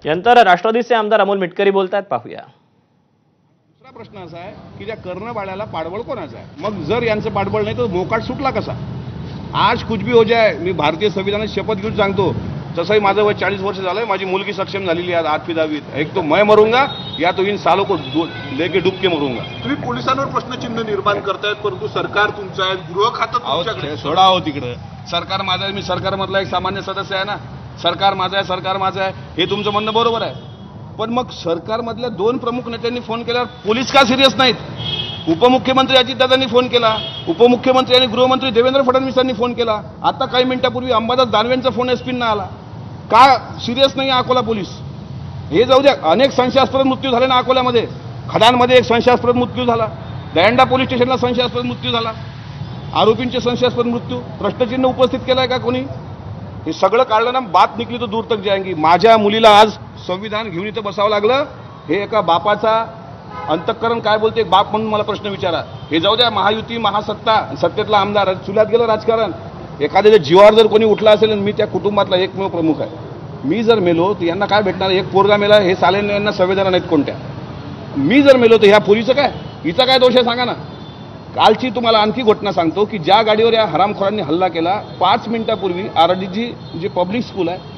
यानंतर राष्ट्रवादीचे आमदार अमोल मिटकरी बोलतात, पाहूया. दुसरा प्रश्न असा आहे की त्या कर्णबाळ्याला पाठबळ कोणाचं आहे? मग जर यांचं पाठबळ नाही तर मोकाट सुटला कसा? आज कुछ भी हो जाए, मी भारतीय संविधानाची शपथ घेऊन सांगतो, तसंही माझं वय 40 वर्ष झालंय, माझी मुलगी सक्षम झालेली आहे 8वी 10वीत. एक तो मैं मरूंगा या तो इन सालों को लेके डूब के मरूंगा. तुम्ही पोलिसांवर प्रश्नचिन्ह निर्माण करतायत, परंतु सरकार तुमचं आहे, गृह खातं तुमच्याकडे. सोडा हो तिकडं. सरकार माझं आहे, मी सरकारमधला एक सामान्य सदस्य आहे ना. सरकार माझं आहे, सरकार माझं आहे, हे तुमचं म्हणणं बरोबर आहे. पण मग सरकारमधल्या 2 प्रमुख नेत्यांनी फोन केल्यावर पोलीस का सिरियस नाहीत? उपमुख्यमंत्री अजितदादांनी फोन केला, उपमुख्यमंत्री आणि गृहमंत्री देवेंद्र फडणवीसांनी फोन केला. आता काही मिनिटापूर्वी अंबादास दानवेंचा फोन एसपींना आला. का सिरियस नाही अकोला पोलीस? हे जाऊ द्या, अनेक संशयास्पद मृत्यू झाले ना अकोल्यामध्ये. खडांमध्ये एक संशयास्पद मृत्यू झाला, दयंडा पोलीस स्टेशनला संशयास्पद मृत्यू झाला, आरोपींचे संशयास्पद मृत्यू. प्रश्नचिन्ह उपस्थित केलाय का कोणी? हे सगळं काढलं ना, बात निकली तो दूर तक जाएंगी. माझ्या मुलीला आज संविधान घेऊन इथं बसावं लागलं, हे एका बापाचा अंतःकरण काय बोलते एक बाप म्हणून मला प्रश्न विचारा. हे जाऊ द्या, महायुती महासत्ता, सत्तेतला आमदार, चुल्यात गेलं राजकारण. एखाद्याच्या जीवावर जर कोणी उठला असेल, मी त्या कुटुंबातला एकमेव प्रमुख आहे. मी जर मेलो तर यांना काय भेटणार? एक पोरगा मेला, हे सालेंना यांना संवेदना नाहीत कोणत्या. मी जर मेलो तर ह्या पोरीचं काय, हिचा काय दोष आहे सांगा ना. कालची तुम्हाला आणखी घटना सांगतो की ज्या गाडीवर या हरामखोरांनी हल्ला केला 5 मिनिटापूर्वी आरडीजी जे पब्लिक स्कूल आहे